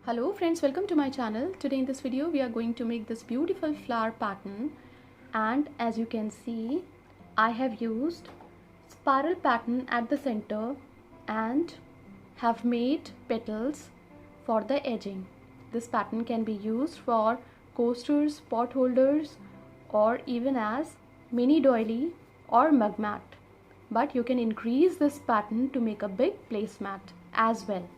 Hello friends, welcome to my channel. Today in this video we are going to make this beautiful flower pattern, and as you can see I have used spiral pattern at the center and have made petals for the edging. This pattern can be used for coasters, pot holders, or even as mini doily or mug mat, but you can increase this pattern to make a big placemat as well.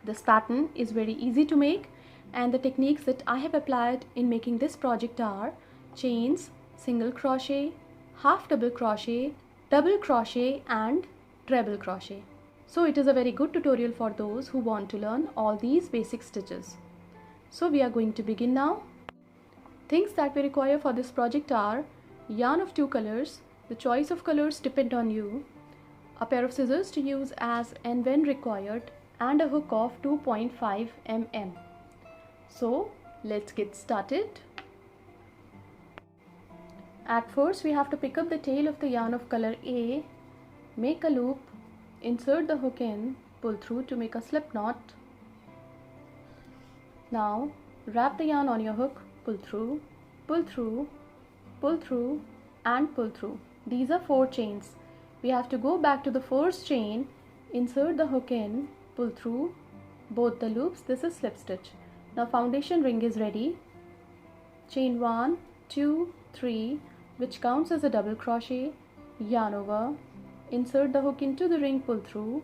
This pattern is very easy to make, and the techniques that I have applied in making this project are chains, single crochet, half double crochet, double crochet and treble crochet. So it is a very good tutorial for those who want to learn all these basic stitches. So we are going to begin now. Things that we require for this project are yarn of 2 colors. The choice of colors depend on you. A pair of scissors to use as and when required, and a hook of 2.5 mm. So let's get started. At first we have to pick up the tail of the yarn of color A, make a loop, insert the hook in, pull through to make a slip knot. Now wrap the yarn on your hook, pull through, pull through, pull through and pull through. These are 4 chains. We have to go back to the first chain, insert the hook in, pull through both the loops. This is slip stitch. Now foundation ring is ready. Chain 1, 2, 3, which counts as a double crochet, yarn over, insert the hook into the ring, pull through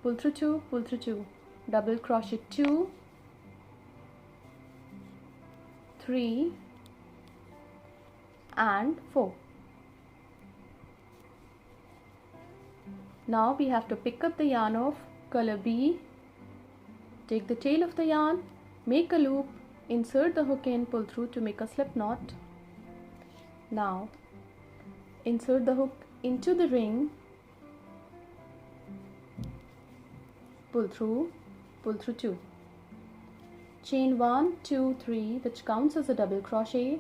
2, pull through 2, double crochet 2, 3 and 4. Now we have to pick up the yarn of color B, take the tail of the yarn, make a loop, insert the hook in, pull through to make a slip knot. Now insert the hook into the ring, pull through 2. Chain 1, 2, 3, which counts as a double crochet,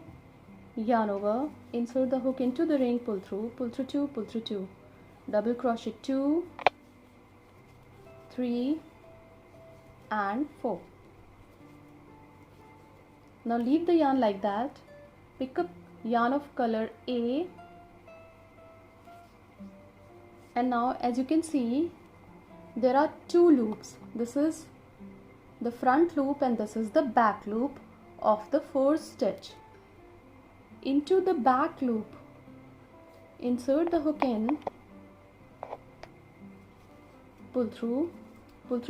yarn over, insert the hook into the ring, pull through 2, pull through 2, double crochet 2, 3 and 4. Now leave the yarn like that, pick up yarn of color A, and now as you can see there are 2 loops. This is the front loop and this is the back loop of the first stitch. Into the back loop insert the hook in, pull through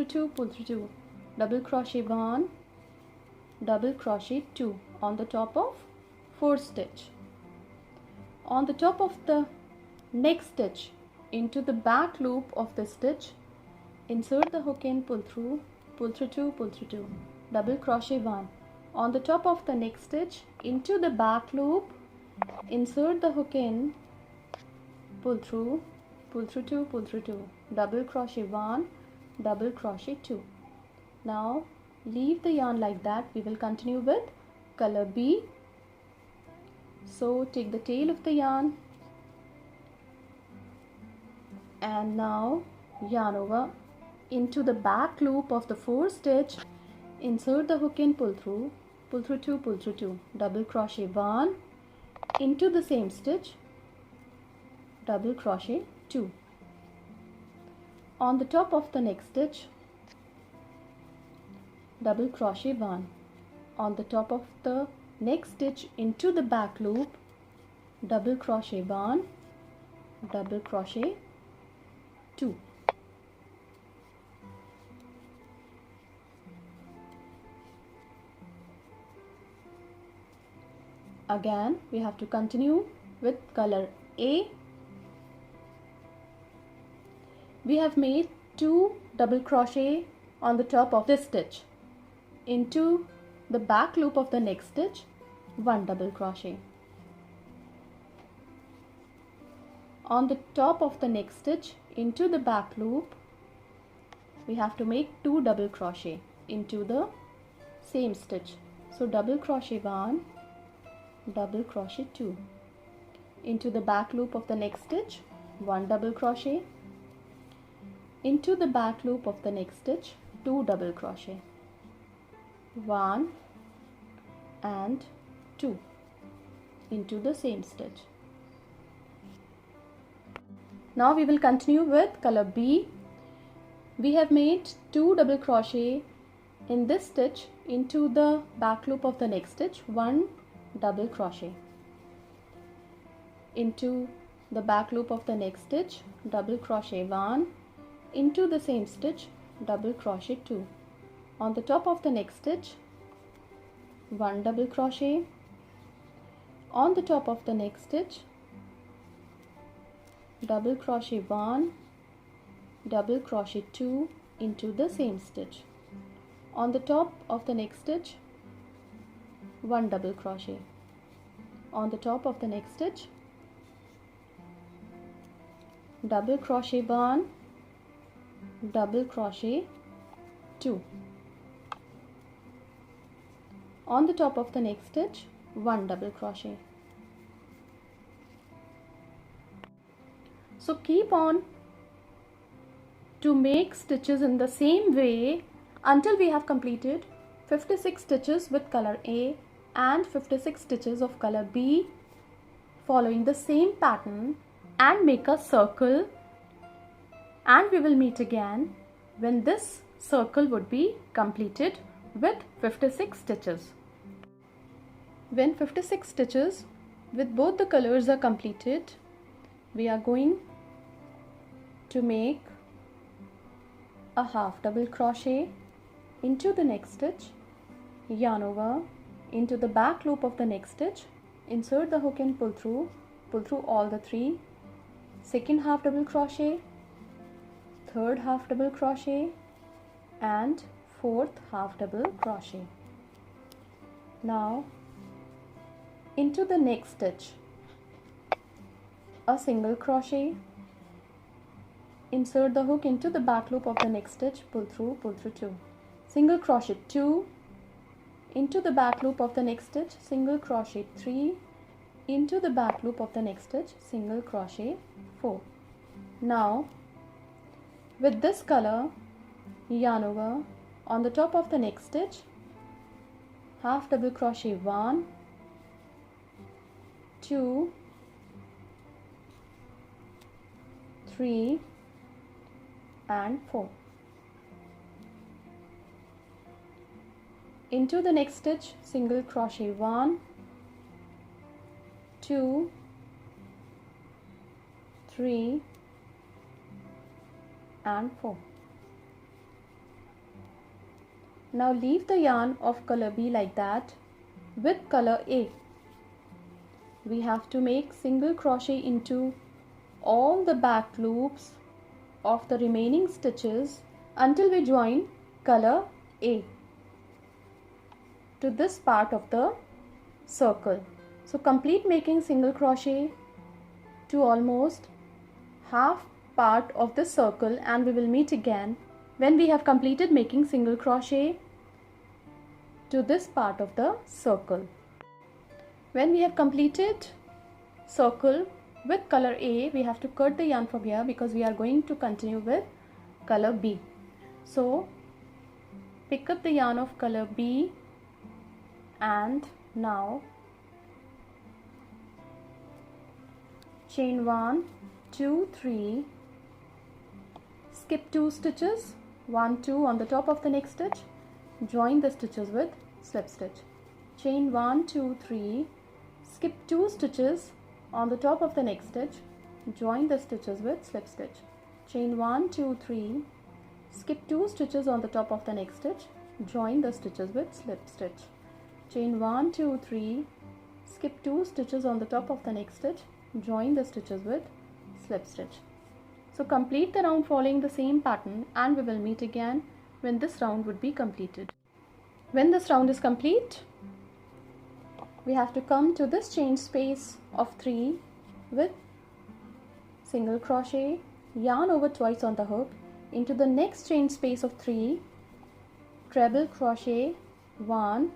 2, pull through 2, double crochet 1, double crochet 2 on the top of first stitch. On the top of the next stitch, into the back loop of the stitch, insert the hook in, pull through 2, pull through 2, double crochet 1. On the top of the next stitch, into the back loop, insert the hook in, pull through 2, pull through 2, double crochet 1, double crochet 2. Now leave the yarn like that. We will continue with color B. So take the tail of the yarn and now yarn over into the back loop of the first stitch, insert the hook in, pull through 2, pull through 2, double crochet 1, into the same stitch, double crochet 2. On the top of the next stitch, double crochet 1. On the top of the next stitch, into the back loop, double crochet 1, double crochet 2. Again we have to continue with color A. We have made 2 double crochet on the top of this stitch. Into the back loop of the next stitch, 1 double crochet. On the top of the next stitch, into the back loop, we have to make 2 double crochet into the same stitch. So double crochet 1, double crochet 2. Into the back loop of the next stitch, 1 double crochet. Into the back loop of the next stitch, 2 double crochet, 1 and 2 into the same stitch. Now we will continue with color B. We have made 2 double crochet in this stitch into the back loop of the next stitch, 1 double crochet, into the back loop of the next stitch, double crochet 1, into the same stitch, double crochet 2, on the top of the next stitch, 1 double crochet, on the top of the next stitch, double crochet 1, double crochet 2 into the same stitch, on the top of the next stitch, 1 double crochet, on the top of the next stitch, double crochet 1, double crochet 2, on the top of the next stitch, 1 double crochet. So keep on to make stitches in the same way until we have completed 56 stitches with color A and 56 stitches of color B, following the same pattern, and make a circle, and we will meet again when this circle would be completed with 56 stitches. When 56 stitches with both the colors are completed, we are going to make a half double crochet into the next stitch, yarn over into the back loop of the next stitch, insert the hook and pull through all the 3, second half double crochet, third half double crochet and fourth half double crochet. Now into the next stitch, a single crochet, insert the hook into the back loop of the next stitch, pull through 2, single crochet 2, into the back loop of the next stitch, single crochet 3, into the back loop of the next stitch, single crochet 4. Now with this color, yarn over on the top of the next stitch, half double crochet 1, 2, 3 and 4. Into the next stitch, single crochet 1, 2, 3 and 4. Now leave the yarn of color B like that. With color A, we have to make single crochet into all the back loops of the remaining stitches until we join color A to this part of the circle. So complete making single crochet to almost half part of the circle, and we will meet again when we have completed making single crochet to this part of the circle. When we have completed circle with color A, we have to cut the yarn from here because we are going to continue with color B. So pick up the yarn of color B and now chain 1, 2, 3, skip 2 stitches, 1, 2 on the top of the next stitch, join the stitches with slip stitch, chain 1, 2, 3, skip 2 stitches on the top of the next stitch, join the stitches with slip stitch, chain 1, 2, 3, skip 2 stitches on the top of the next stitch, join the stitches with slip stitch, chain 1, 2, 3, skip 2 stitches on the top of the next stitch, join the stitches with slip stitch. So complete the round following the same pattern, and we will meet again when this round would be completed. When this round is complete, we have to come to this chain space of 3 with single crochet, yarn over twice on the hook, into the next chain space of 3, treble crochet 1,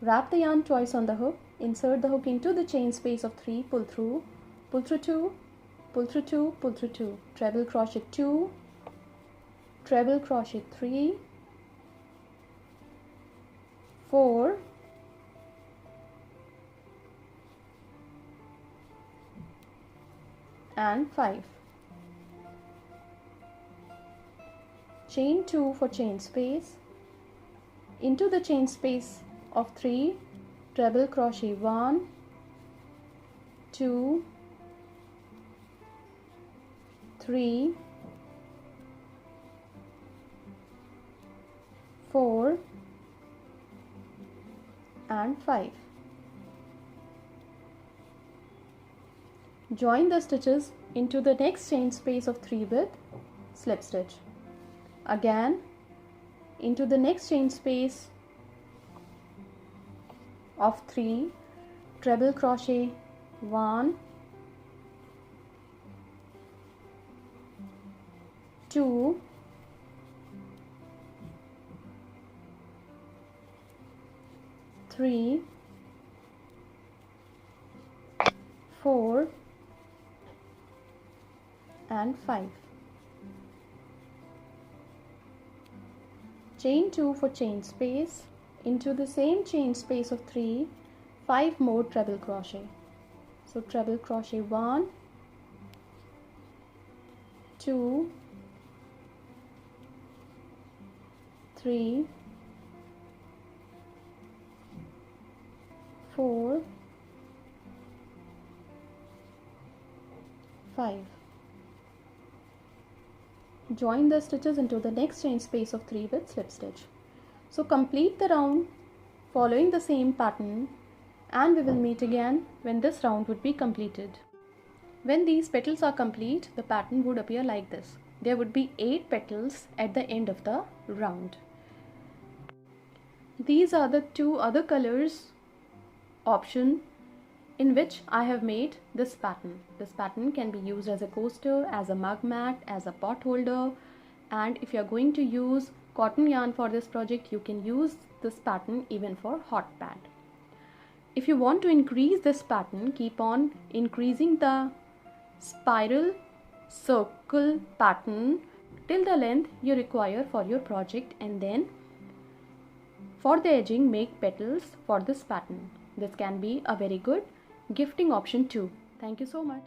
wrap the yarn twice on the hook, insert the hook into the chain space of 3, pull through 2, pull through 2, pull through 2, treble crochet 2, treble crochet 3, 4, and 5. Chain 2 for chain space. Into the chain space of 3, treble crochet 1, 2, 3, 4, and 5. Join the stitches into the next chain space of 3 with slip stitch. Again, into the next chain space of 3, treble crochet 1, 2, 3, 4, and 5. Chain 2 for chain space. Into the same chain space of 3, 5 more treble crochet. So treble crochet 1, 2, 3, 4, 5. Join the stitches into the next chain space of 3 with slip stitch. So complete the round following the same pattern, and we will meet again when this round would be completed. When these petals are complete, the pattern would appear like this. There would be 8 petals at the end of the round. These are the 2 other colors option in which I have made this pattern. This pattern can be used as a coaster, as a mug mat, as a pot holder, and if you are going to use cotton yarn for this project, you can use this pattern even for hot pad. If you want to increase this pattern, keep on increasing the spiral circle pattern till the length you require for your project, and then for the edging make petals for this pattern. This can be a very good gifting option too. Thank you so much.